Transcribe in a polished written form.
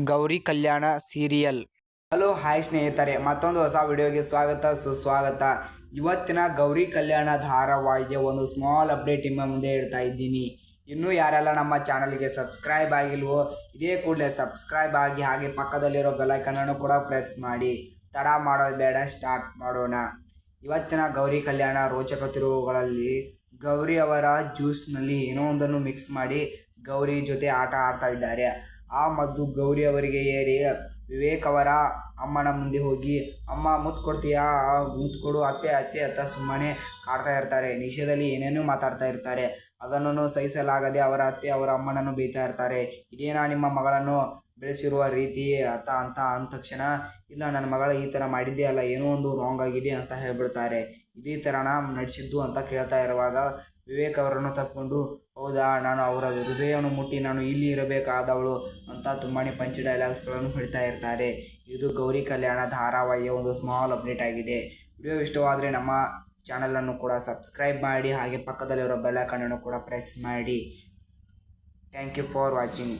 ಗೌರಿ ಕಲ್ಯಾಣ serial. Hello hi ಸ್ನೇಹಿತರೆ, ಮತ್ತೊಂದು ಹೊಸ ವಿಡಿಯೋಗೆ ಸ್ವಾಗತ ಸುಸ್ವಾಗತ. ಇವತ್ತಿನ ಗೌರಿ ಕಲ್ಯಾಣ ಧಾರಾವಾಹಿಗೆ ಒಂದು ಸ್ಮಾಲ್ ಅಪ್ಡೇಟ್ ನಿಮ್ಮ ಮುಂದೆ ಇಡ್ತಾ ಇದ್ದೀನಿ. ಇನ್ನೂ ಯಾರೆಲ್ಲ ನಮ್ಮ ಚಾನಲ್ಗೆ ಸಬ್ಸ್ಕ್ರೈಬ್ ಆಗಿಲ್ವೋ ಇದೇ ಕೂಡಲೇ ಸಬ್ಸ್ಕ್ರೈಬ್ ಆಗಿ, ಹಾಗೆ ಪಕ್ಕದಲ್ಲಿರೋ ಬೆಲ್ಲೈಕನ್ನನ್ನು ಕೂಡ ಪ್ರೆಸ್ ಮಾಡಿ. ತಡ ಮಾಡೋದು ಬೇಡ, ಸ್ಟಾರ್ಟ್ ಮಾಡೋಣ. ಇವತ್ತಿನ ಗೌರಿ ಕಲ್ಯಾಣ ರೋಚಕ ತಿರುವುಗಳಲ್ಲಿ ಗೌರಿ ಅವರ ಜ್ಯೂಸ್ನಲ್ಲಿ ಏನೋ ಒಂದನ್ನು ಮಿಕ್ಸ್ ಮಾಡಿ ಗೌರಿ ಜೊತೆ ಆಟ ಆಡ್ತಾ ಇದ್ದಾರೆ. ಆ ಮದ್ದು ಗೌರಿ ಅವರಿಗೆ ಏರಿ ವಿವೇಕ್ ಅವರ ಅಮ್ಮನ ಮುಂದೆ ಹೋಗಿ, ಅಮ್ಮ ಮುತ್ತು ಕೊಡ್ತೀಯಾ, ಮುತ್ತು ಕೊಡು, ಅತ್ತೆ ಅತ್ತೆ ಅಂತ ಸುಮ್ಮನೆ ಕಾಡ್ತಾ ಇರ್ತಾರೆ. ನಿಷೇಧದಲ್ಲಿ ಏನೇನೋ ಮಾತಾಡ್ತಾ ಇರ್ತಾರೆ. ಅದನ್ನು ಸಹಿಸಲಾಗದೆ ಅವರ ಅತ್ತೆ ಅವರ ಅಮ್ಮನನ್ನು ಬೈತಾ ಇರ್ತಾರೆ. ಇದೇನಾ ನಿಮ್ಮ ಮಗಳನ್ನು ಬೆಳೆಸಿರುವ ರೀತಿ ಅಂತ ಅಂದ ತಕ್ಷಣ, ಇಲ್ಲ ನನ್ನ ಮಗಳ ಈ ಥರ ಮಾಡಿದ್ದೇ ಅಲ್ಲ, ಏನೋ ಒಂದು ರಾಂಗ್ ಆಗಿದೆ ಅಂತ ಹೇಳ್ಬಿಡ್ತಾರೆ. ಇದೇ ಥರನ ನಡೆಸಿದ್ದು ಅಂತ ಕೇಳ್ತಾ ಇರುವಾಗ ವಿವೇಕ್ ಅವರನ್ನು ತಪ್ಪಿಕೊಂಡು, ಹೌದಾ, ನಾನು ಅವರ ಹೃದಯವನ್ನು ಮುಟ್ಟಿ ನಾನು ಇಲ್ಲಿ ಇರಬೇಕಾದವಳು ಅಂತ ತುಂಬಾ ಪಂಚ್ ಡೈಲಾಗ್ಸ್ಗಳನ್ನು ಹೇಳ್ತಾ ಇರ್ತಾರೆ. ಇದು ಗೌರಿ ಕಲ್ಯಾಣ ಧಾರಾವಾಹಿಯ ಒಂದು ಸ್ಮಾಲ್ ಅಪ್ಡೇಟ್ ಆಗಿದೆ. ವಿಡಿಯೋ ಇಷ್ಟವಾದರೆ ನಮ್ಮ ಚಾನಲನ್ನು ಕೂಡ ಸಬ್ಸ್ಕ್ರೈಬ್ ಮಾಡಿ, ಹಾಗೆ ಪಕ್ಕದಲ್ಲಿರೋ ಬೆಲ್ ಐಕಾನ್ ಅನ್ನು ಕೂಡ ಪ್ರೆಸ್ ಮಾಡಿ. Thank you for watching.